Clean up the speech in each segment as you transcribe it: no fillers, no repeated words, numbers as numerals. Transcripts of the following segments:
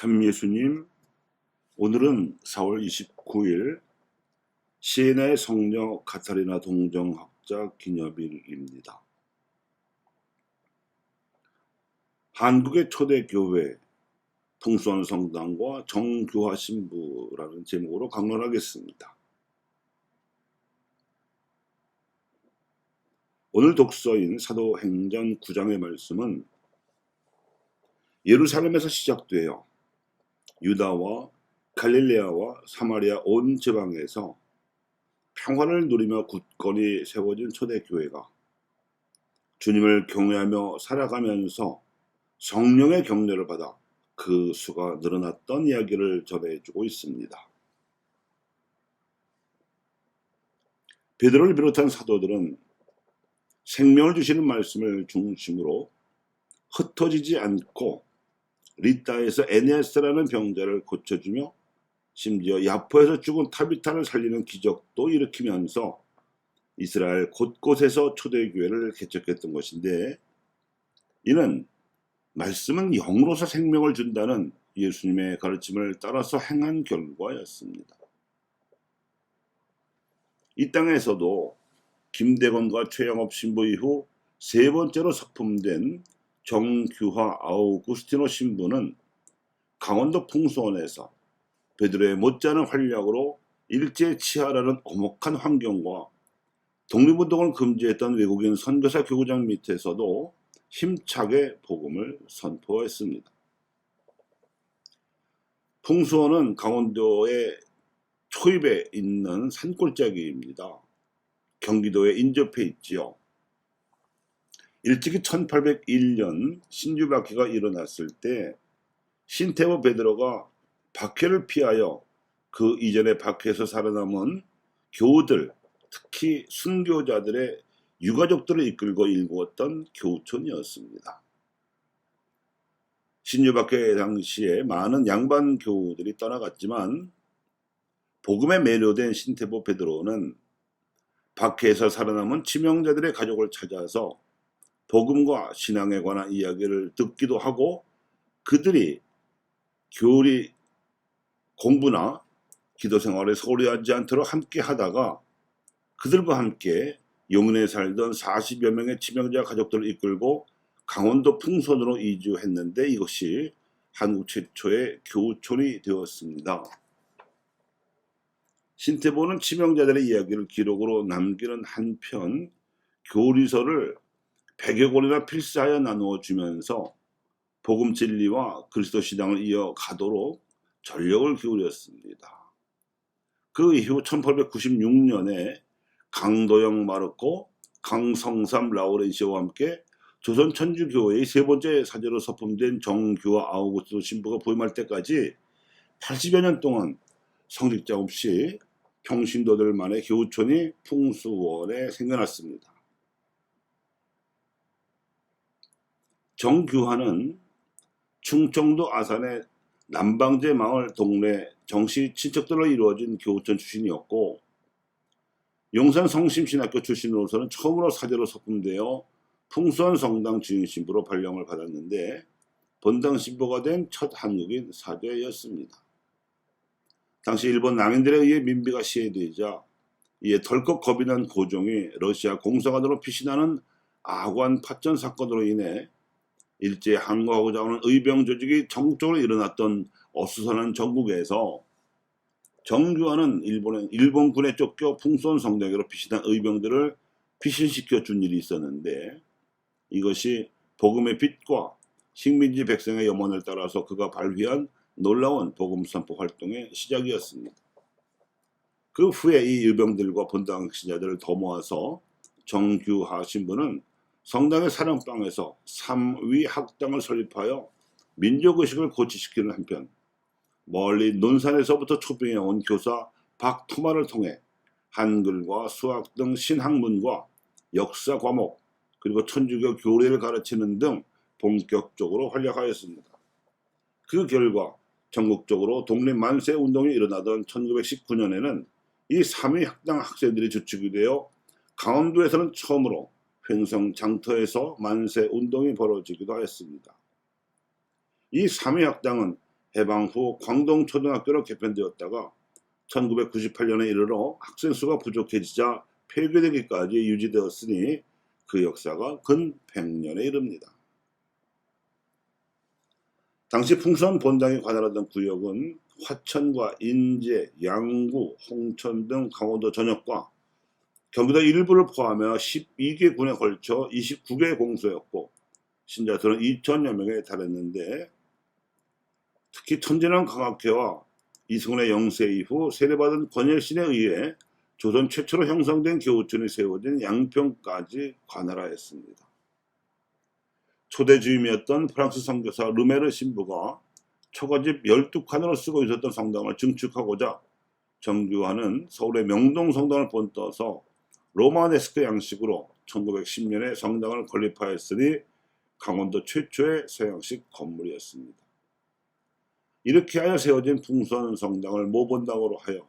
참 예수님, 오늘은 4월 29일 시에나의 성녀 카타리나 동정학자 기념일입니다. 한국의 초대교회 통수원 성당과 정교화 신부라는 제목으로 강론하겠습니다. 오늘 독서인 사도행전 9장의 말씀은 예루살렘에서 시작되어 유다와 갈릴레아와 사마리아 온 지방에서 평화를 누리며 굳건히 세워진 초대교회가 주님을 경외하며 살아가면서 성령의 격려를 받아 그 수가 늘어났던 이야기를 전해주고 있습니다. 베드로를 비롯한 사도들은 생명을 주시는 말씀을 중심으로 흩어지지 않고 리따에서 에네아스라는 병자를 고쳐주며 심지어 야포에서 죽은 타비타를 살리는 기적도 일으키면서 이스라엘 곳곳에서 초대교회를 개척했던 것인데, 이는 말씀은 영으로서 생명을 준다는 예수님의 가르침을 따라서 행한 결과였습니다. 이 땅에서도 김대건과 최영업 신부 이후 세 번째로 석품된 정규화 아우구스티노 신부는 강원도 풍수원에서 베드로의 못지않은 활약으로 일제치하라는 엄혹한 환경과 독립운동을 금지했던 외국인 선교사 교구장 밑에서도 힘차게 복음을 선포했습니다. 풍수원은 강원도의 초입에 있는 산골짜기입니다. 경기도에 인접해 있지요. 일찍이 1801년 신주박해가 일어났을 때 신태보 베드로가 박해를 피하여 그 이전에 박해에서 살아남은 교우들, 특히 순교자들의 유가족들을 이끌고 일구었던 교우촌이었습니다. 신주박해 당시에 많은 양반 교우들이 떠나갔지만 복음에 매료된 신태보 베드로는 박해에서 살아남은 치명자들의 가족을 찾아서 복음과 신앙에 관한 이야기를 듣기도 하고, 그들이 교리 공부나 기도 생활에 소홀히 하지 않도록 함께 하다가 그들과 함께 용인에 살던 40여 명의 치명자 가족들을 이끌고 강원도 풍선으로 이주했는데, 이것이 한국 최초의 교우촌이 되었습니다. 신태보는 치명자들의 이야기를 기록으로 남기는 한편 교리서를 100여 권이나 필사하여 나누어 주면서 복음 진리와 그리스도 신앙을 이어가도록 전력을 기울였습니다. 그 이후 1896년에 강도영 마르코, 강성삼 라우렌시오와 함께 조선 천주교회의 세 번째 사제로 서품된 정규화 아우구스티노 신부가 부임할 때까지 80여 년 동안 성직자 없이 평신도들만의 교우촌이 풍수원에 생겨났습니다. 정규화는 충청도 아산의 남방제 마을 동네 정씨 친척들로 이루어진 교우촌 출신이었고, 용산 성심신학교 출신으로서는 처음으로 사제로 서품되어 풍수원 성당 주임 신부로 발령을 받았는데, 본당 신부가 된 첫 한국인 사제였습니다. 당시 일본 낭인들에 의해 민비가 시해되자 이에 덜컥 겁이 난 고종이 러시아 공사관으로 피신하는 아관 파전 사건으로 인해 일제에 항거하고자 하는 의병 조직이 전국적으로 일어났던 어수선한 전국에서 정규화는 일본군에 쫓겨 풍수원 성당으로 피신한 의병들을 피신시켜 준 일이 있었는데, 이것이 복음의 빛과 식민지 백성의 염원을 따라서 그가 발휘한 놀라운 복음 선포 활동의 시작이었습니다. 그 후에 이 의병들과 본당 신자들을 더 모아서 정규화 신부는 성당의 사령방에서 3위 학당을 설립하여 민족의식을 고취시키는 한편, 멀리 논산에서부터 초빙해온 교사 박토마를 통해 한글과 수학 등 신학문과 역사 과목, 그리고 천주교 교리를 가르치는 등 본격적으로 활약하였습니다. 그 결과 전국적으로 독립 만세 운동이 일어나던 1919년에는 이 3위 학당 학생들이 주축이 되어 강원도에서는 처음으로 횡성 장터에서 만세 운동이 벌어지기도 하였습니다. 이 3위 학당은 해방 후 광동초등학교로 개편되었다가 1998년에 이르러 학생 수가 부족해지자 폐교되기까지 유지되었으니 그 역사가 근 100년에 이릅니다. 당시 풍선 본당이 관할하던 구역은 화천과 인제, 양구, 홍천 등 강원도 전역과 경기도 일부를 포함하여 12개 군에 걸쳐 29개의 공소였고 신자수는 2천여 명에 달했는데 특히 천진환 강학회와 이승훈의 영세 이후 세례받은 권일신에 의해 조선 최초로 형성된 교우촌이 세워진 양평까지 관할하였습니다. 초대 주임이었던 프랑스 선교사 르메르 신부가 초가집 12칸으로 쓰고 있었던 성당을 증축하고자 정규화는 서울의 명동 성당을 본떠서 로마네스크 양식으로 1910년에 성당을 건립하였으니 강원도 최초의 서양식 건물이었습니다. 이렇게 하여 세워진 풍선 성당을 모본당으로 하여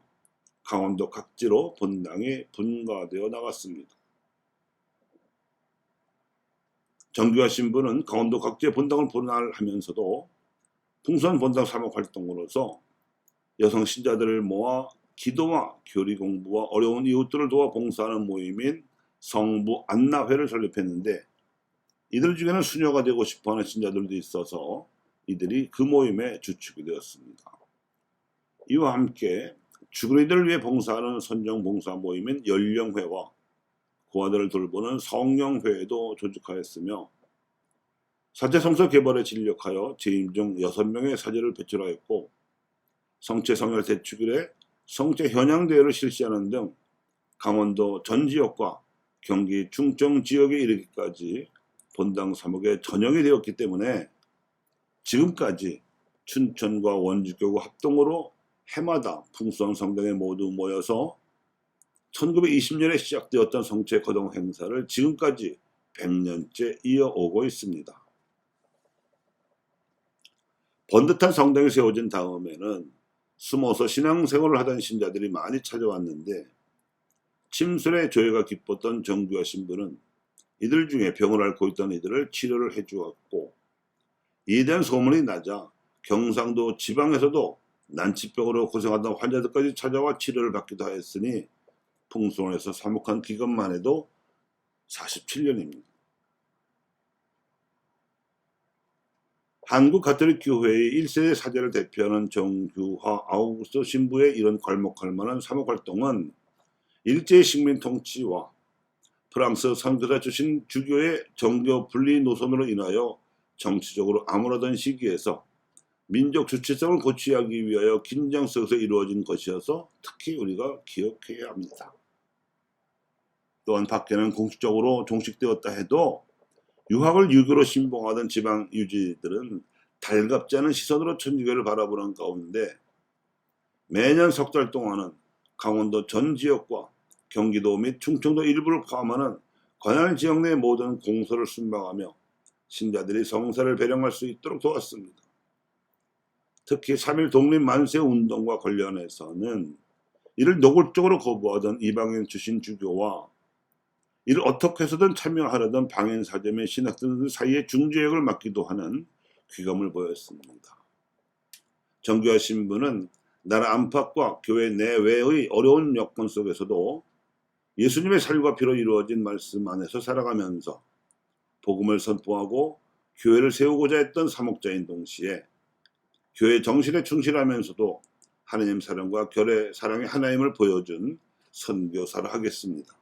강원도 각지로 본당이 분가되어 나갔습니다. 정규화 신부는 강원도 각지의 본당을 분할하면서도 풍선 본당 사목 활동으로서 여성 신자들을 모아 기도와 교리 공부와 어려운 이웃들을 도와 봉사하는 모임인 성부 안나회를 설립했는데 이들 중에는 수녀가 되고 싶어하는 신자들도 있어서 이들이 그 모임의 주축이 되었습니다. 이와 함께 죽은 이들을 위해 봉사하는 선정봉사 모임인 연령회와 고아들을 돌보는 성령회에도 조직하였으며 사제성서 개발에 진력하여 재임 중 6명의 사제를 배출하였고 성체 성혈 대축일에 성체 현양대회를 실시하는 등 강원도 전 지역과 경기 충청 지역에 이르기까지 본당 사목에 전역이 되었기 때문에 지금까지 춘천과 원주교구 합동으로 해마다 풍선 성당에 모두 모여서 1920년에 시작되었던 성체 거동 행사를 지금까지 100년째 이어오고 있습니다. 번듯한 성당이 세워진 다음에는 숨어서 신앙생활을 하던 신자들이 많이 찾아왔는데 침술의 조예가 깊었던 정규화 신부는 이들 중에 병을 앓고 있던 이들을 치료를 해주었고 이에 대한 소문이 나자 경상도 지방에서도 난치병으로 고생하던 환자들까지 찾아와 치료를 받기도 하였으니 풍선에서 사목한 기간만 해도 47년입니다. 한국 가톨릭 교회의 1세대 사제를 대표하는 정규화 아우구스토 신부의 이런 괄목할 만한 사목 활동은 일제의 식민 통치와 프랑스 선교사 출신 주교의 정교 분리 노선으로 인하여 정치적으로 암울하던 시기에서 민족 주체성을 고취하기 위하여 긴장 속에서 이루어진 것이어서 특히 우리가 기억해야 합니다. 또한 밖에는 공식적으로 종식되었다 해도 유학을 유교로 신봉하던 지방 유지들은 달갑지 않은 시선으로 천주교를 바라보는 가운데 매년 석 달 동안은 강원도 전 지역과 경기도 및 충청도 일부를 포함하는 관할 지역 내 모든 공소를 순방하며 신자들이 성사를 배령할 수 있도록 도왔습니다. 특히 3.1 독립 만세 운동과 관련해서는 이를 노골적으로 거부하던 이방인 출신 주교와 이를 어떻게 해서든 참여하려던 방인 사제 및 신학들 사이에 중재역을 맡기도 하는 귀감을 보였습니다. 정규화 신부는 나라 안팎과 교회 내외의 어려운 여건 속에서도 예수님의 살과 피로 이루어진 말씀 안에서 살아가면서 복음을 선포하고 교회를 세우고자 했던 사목자인 동시에 교회 정신에 충실하면서도 하나님 사랑과 결의 사랑의 하나님을 보여준 선교사를 하겠습니다.